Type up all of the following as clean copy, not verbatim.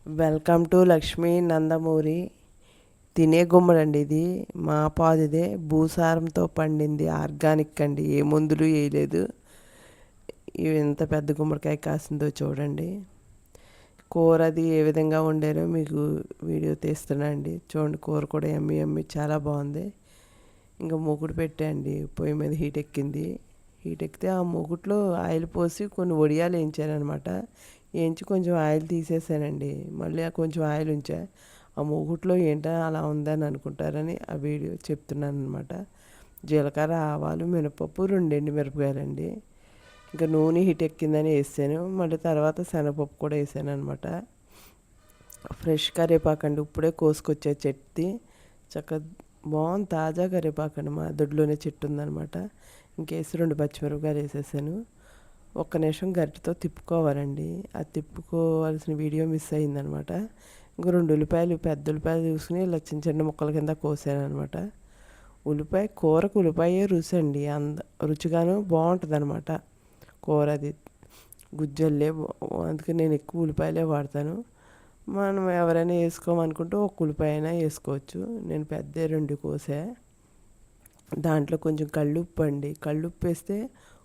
Welcome to Lakshmi Nandamuri. తినే గుమ్మడండి ఇది. మా పాదిదే భూసారంతో పండింది, ఆర్గానిక్ అండి, ఏ మందులు వేయలేదు. ఇవి ఎంత పెద్ద గుమ్మడికాయ కాసిందో చూడండి. కూర అది ఏ విధంగా వండారో మీకు వీడియో తీస్తున్నా అండి. చూడండి, కూర కూడా ఎమ్మి ఎమ్మి చాలా బాగుంది. ఇంకా మూకుడు పెట్టండి, పొయ్యి మీద హీట్ ఎక్కింది. హీట్ ఎక్కితే ఆ మూకుట్లో ఆయిల్ పోసి కొన్ని వడియాలు వేయించానమాట. వేయించి కొంచెం ఆయిల్ తీసేసానండి. మళ్ళీ కొంచెం ఆయిల్ ఉంచా. ఆ మూకుట్లో ఏంటో అలా ఉందని అనుకుంటారని ఆ వీడియో చెప్తున్నాను అనమాట. జీలకర్ర, ఆవాలు, మినపప్పు, 2 ఎండుమిరపకాయలండి. ఇంకా నూనె హీట్ ఎక్కిందని వేసాను. మళ్ళీ తర్వాత శనగపప్పు కూడా వేసాను అనమాట. ఫ్రెష్ కరివేపాకండి, ఇప్పుడే కోసుకొచ్చే చెట్టుది. చక్కగా బాగుంది, తాజా కరివేపాకండి, మా దొడ్లోనే చెట్టు ఉందనమాట. ఇంకేసి 2 పచ్చిమిరపకాయలు వేసేసాను. ఒక్క నిమిషం గరిటెతో తిప్పుకోవాలండి. ఆ తిప్పుకోవాల్సిన వీడియో మిస్ అయిందనమాట. ఇంకో 2 ఉల్లిపాయలు, పెద్ద ఉల్లిపాయలు చూసుకుని ఇలా చిన్న చిన్న ముక్కల కింద కోసాను అనమాట. ఉల్లిపాయ కూరకు ఉల్లిపాయే రుచి అండి, రుచిగాను బాగుంటుంది అనమాట కూర అది. గుజ్జల్లే అందుకే నేను ఎక్కువ ఉల్లిపాయలే వాడతాను. మనం ఎవరైనా వేసుకోమనుకుంటే ఒక ఉల్లిపాయ అయినా వేసుకోవచ్చు. నేను పెద్ద 2 కోసా. దాంట్లో కొంచెం కళ్ళుప్పు అండి, కళ్ళుప్పు వేస్తే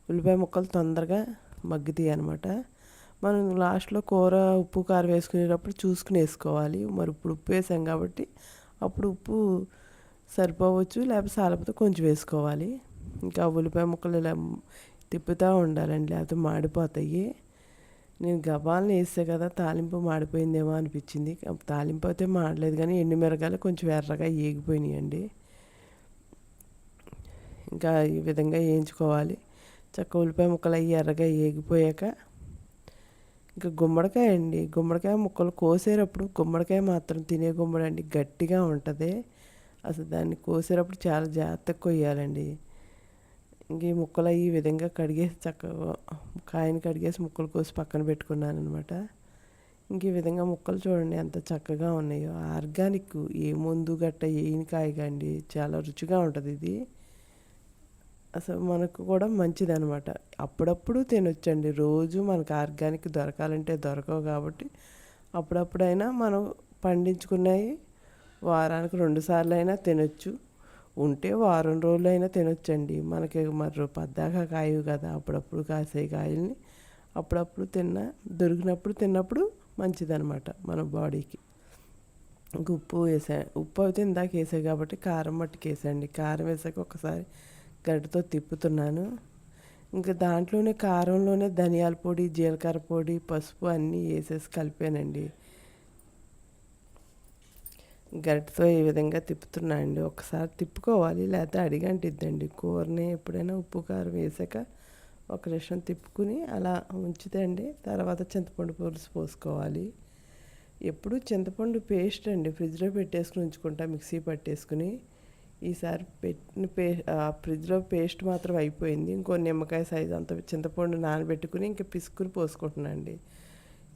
ఉల్లిపాయ ముక్కలు తొందరగా మగ్గుతాయి అనమాట. మనం లాస్ట్లో కూర ఉప్పు కారం వేసుకునేటప్పుడు చూసుకుని వేసుకోవాలి. మరి ఇప్పుడు ఉప్పు వేసాం కాబట్టి అప్పుడు ఉప్పు సరిపోవచ్చు, లేకపోతే సాలపోతే కొంచెం వేసుకోవాలి. ఇంకా ఉల్లిపాయ ముక్కలు ఇలా తిప్పుతూ ఉండాలండి, లేకపోతే మాడిపోతాయి. నేను గబాలను వేసే కదా, తాలింపు మాడిపోయిందేమో అనిపించింది. తాలింపు అయితే మాడలేదు, కానీ ఎండుమిరగాయలు కొంచెం ఎర్రగా ఏగిపోయినాయండి. ఇంకా ఈ విధంగా వేయించుకోవాలి. చక్క ఉల్లిపాయ ముక్కలు అవి ఎర్రగా ఏగిపోయాక ఇంకా గుమ్మడికాయ అండి, గుమ్మడికాయ ముక్కలు కోసేటప్పుడు గుమ్మడికాయ మాత్రం తినే గుమ్మడి అండి, గట్టిగా ఉంటుంది. అసలు దాన్ని కోసేటప్పుడు చాలా జాగ్రత్తగా కొయ్యాలండి. ఇంక ఈ ముక్కలు ఈ విధంగా కడిగేసి చక్కగా కాయని కడిగేసి ముక్కలు కోసి పక్కన పెట్టుకున్నాను అనమాట. ఇంక ఈ విధంగా ముక్కలు చూడండి ఎంత చక్కగా ఉన్నాయో. ఆర్గానిక్, ఏ మందు గట్ట వేయని కాయగా అండి, చాలా రుచిగా ఉంటుంది ఇది. అసలు మనకు కూడా మంచిదనమాట. అప్పుడప్పుడు తినొచ్చండి, రోజు మనకు ఆర్గానిక్ దొరకాలంటే దొరకవు కాబట్టి అప్పుడప్పుడైనా మనం పండించుకున్నవి వారానికి 2 సార్లు అయినా తినొచ్చు. ఉంటే వారం రోజులైనా తినొచ్చండి. మనకి మరి పద్దాకా కాయవు కదా, అప్పుడప్పుడు కాసే కాయల్ని అప్పుడప్పుడు దొరికినప్పుడు తిన్నప్పుడు మంచిదనమాట మన బాడీకి. ఇంక ఉప్పు వేసా, ఉప్పు అయితే ఇందాక వేసా కాబట్టి కారం మట్టుకు వేసండి. కారం వేసాక ఒకసారి గరిటెతో తిప్పుతున్నాను. ఇంకా దాంట్లోనే కారంలోనే ధనియాల పొడి, జీలకర్ర పొడి, పసుపు అన్నీ వేసేసి కలిపానండి. గరిటెతో ఈ విధంగా తిప్పుతున్నా అండి. ఒకసారి తిప్పుకోవాలి, లేకపోతే అడిగంటిద్దండి. కూరని ఎప్పుడైనా ఉప్పు కారం వేసాక ఒక నిమిషం తిప్పుకుని అలా ఉంచితే అండి, తర్వాత చింతపండు పులుసు పోసుకోవాలి. ఎప్పుడు చింతపండు పేస్ట్ అండి ఫ్రిడ్జ్లో పెట్టేసుకుని ఉంచుకుంటా, మిక్సీ పట్టేసుకుని. ఈసారి పెట్టిన ఫ్రిడ్జ్లో పేస్ట్ మాత్రం అయిపోయింది. ఇంకో నిమ్మకాయ సైజు అంత చింతపండు నానబెట్టుకుని ఇంకా పిసుకుని పోసుకుంటున్నాను అండి.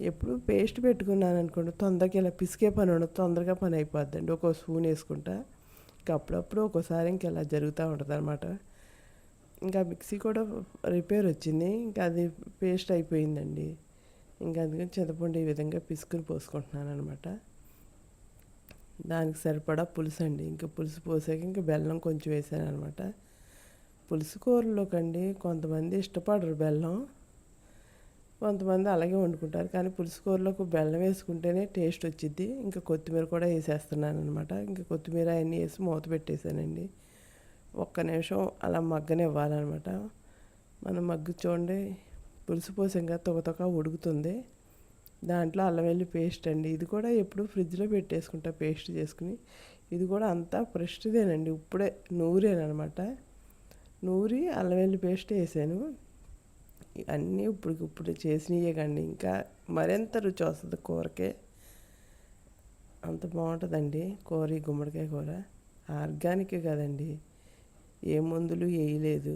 ఎప్పుడు పేస్ట్ పెట్టుకున్నాను అనుకోండి, తొందరగా ఇలా పిసికే పని ఉండదు, తొందరగా పని అయిపోద్దండి. ఒక స్పూన్ వేసుకుంటా. ఇంకా అప్పుడప్పుడు ఒక్కోసారి ఇంకా ఇలా జరుగుతూ ఉంటుంది అనమాట. ఇంకా మిక్సీ కూడా రిపేర్ వచ్చింది, ఇంకా అది పేస్ట్ అయిపోయిందండి. ఇంకా అందుకని చింతపండు ఈ విధంగా పిసుకుని పోసుకుంటున్నాను అనమాట. దానికి సరిపడా పులుసు అండి. ఇంకా పులుసు పోసాక ఇంకా బెల్లం కొంచెం వేసాను అనమాట. పులుసు కూరలోకండి కొంతమంది ఇష్టపడరు బెల్లం, కొంతమంది అలాగే వండుకుంటారు. కానీ పులుసు కూరలోకి బెల్లం వేసుకుంటేనే టేస్ట్ వచ్చిద్ది. ఇంకా కొత్తిమీర కూడా వేసేస్తున్నాను అనమాట. ఇంకా కొత్తిమీర అన్నీ వేసి మూత పెట్టేశానండి. ఒక్క నిమిషం అలా మగ్గనివ్వాలన్నమాట. మనం మగ్గు చూడండి, పులుసు పోసాక తొగతొక ఉడుకుతుంది. దాంట్లో అల్లం వెల్లి పేస్ట్ అండి, ఇది కూడా ఎప్పుడు ఫ్రిడ్జ్లో పెట్టేసుకుంటా పేస్ట్ చేసుకుని. ఇది కూడా అంతా ఫ్రెష్దేనండి, ఇప్పుడే నూరేనమాట. నూరి అల్లం వెల్లి పేస్ట్ వేసాను. అన్నీ ఇప్పుడు చేసినవే కండి, ఇంకా మరింత రుచి వస్తుంది కూరకే. అంత బాగుంటుందండి కూర, ఈ గుమ్మడికాయ కూర. ఆర్గానిక్ కదండి, ఏ మందులు వేయలేదు.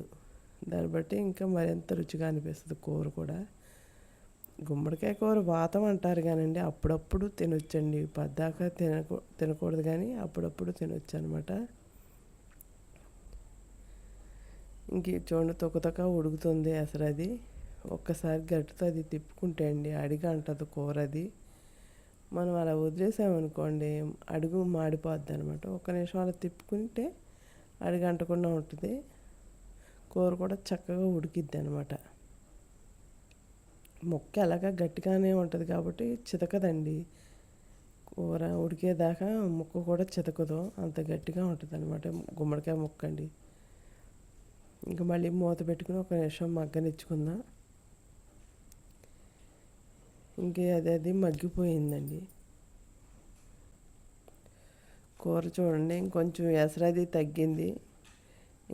దాన్ని బట్టి ఇంకా మరింత రుచిగా అనిపిస్తుంది కూర కూడా. గుమ్మడికాయ కూర వాతం అంటారు కానండి, అప్పుడప్పుడు తినొచ్చండి. పద్దాకా తినకూడదు, కానీ అప్పుడప్పుడు తినొచ్చు అనమాట. ఇంక చూడండి, తొక్క ఉడుకుతుంది అసలు. అది ఒక్కసారి గట్టితో అది తిప్పుకుంటే అండి అడిగా అంటుంది కూర అది. మనం అలా వదిలేసామనుకోండి అడుగు మాడిపోద్ది అనమాట. ఒక్క నిమిషం అలా తిప్పుకుంటే అడుగు అంటకుండా ఉంటుంది. కూర కూడా చక్కగా ఉడికిద్ది అనమాట. ముక్క ఎలాగా గట్టిగానే ఉంటుంది కాబట్టి చితకదండి. కూర ఉడికేదాకా ముక్క కూడా చితకదు, అంత గట్టిగా ఉంటుంది అనమాట గుమ్మడికాయ ముక్క అండి. ఇంకా మళ్ళీ మూత పెట్టుకుని ఒక నిమిషం మగ్గనిచ్చుకుందాం. ఇంకే అది మగ్గిపోయిందండి. కూర చూడండి ఇంకొంచెం ఎసరది తగ్గింది,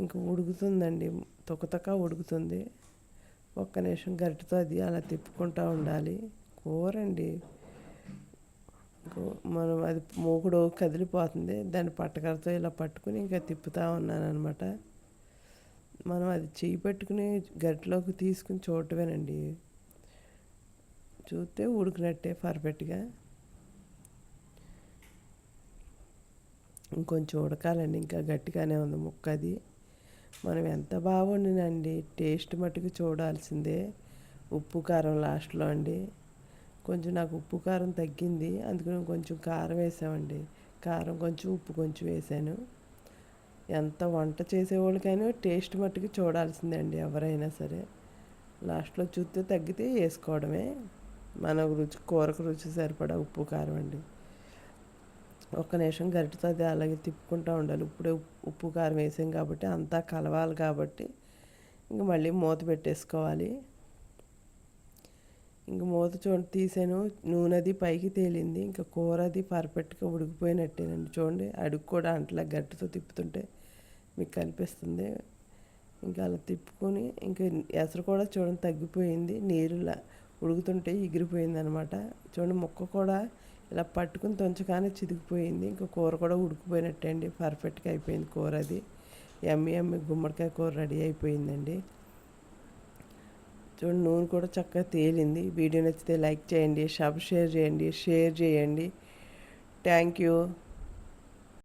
ఇంక ఉడుకుతుందండి, తొక్కతొక్క ఉడుకుతుంది. ఒక్క నిమిషం గరిటెతో అది అలా తిప్పుకుంటూ ఉండాలి. కూర అండి, మనం అది మూకుడు కదిలిపోతుంది, దాన్ని పట్టకరతో ఇలా పట్టుకుని ఇంకా తిప్పుతూ ఉన్నాను అనమాట. మనం అది చెయ్యి పెట్టుకుని గరిటెలోకి తీసుకుని చూడటమేనండి. చూస్తే ఉడికినట్టే పర్ఫెక్ట్గా. ఇంకొంచెం ఉడకాలండి, ఇంకా గట్టిగానే ఉంది ముక్క అది. మనం ఎంత బాగా వండినండి టేస్ట్ మట్టుకు చూడాల్సిందే. ఉప్పు కారం లాస్ట్లో అండి. కొంచెం నాకు ఉప్పు కారం తగ్గింది, అందుకని కొంచెం కారం వేసామండి. కారం కొంచెం ఉప్పు కొంచెం వేసాను. ఎంత వంట చేసేవాళ్ళకైనా టేస్ట్ మట్టుకు చూడాల్సిందే అండి ఎవరైనా సరే. లాస్ట్లో చూస్తే తగ్గితే వేసుకోవడమే. మన రుచి కూరకు రుచి సరిపడా ఉప్పు కారం అండి. ఒక్క నిమిషం గరిటెతో అది అలాగే తిప్పుకుంటూ ఉండాలి. ఇప్పుడే ఉప్పు కారం వేసాం కాబట్టి అంతా కలవాలి కాబట్టి ఇంక మళ్ళీ మూత పెట్టేసుకోవాలి. ఇంక మూత చూడండి తీసాను, నూనె అది పైకి తేలింది. ఇంకా కూర అది పర్ఫెక్ట్గా ఉడికిపోయినట్టేనండి. చూడండి అడుగు కూడా అంటలా, గట్టితో తిప్పుతుంటే మీకు కనిపిస్తుంది. ఇంకా అలా తిప్పుకొని ఇంకా ఎసరు కూడా చూడండి తగ్గిపోయింది, నీరులా ఉడుకుతుంటే ఎగిరిపోయింది అనమాట. చూడండి ముక్క కూడా ఇలా పట్టుకుని తుంచగానే చితికిపోయింది. ఇంకా కూర కూడా ఉడికిపోయినట్టే అండి, పర్ఫెక్ట్గా అయిపోయింది కూర అది. ఎమ్మి గుమ్మడికాయ కూర రెడీ అయిపోయిందండి. చూడండి నూనె కూడా చక్కగా తేలింది. వీడియో నచ్చితే లైక్ చేయండి, షేర్ చేయండి. Thank you.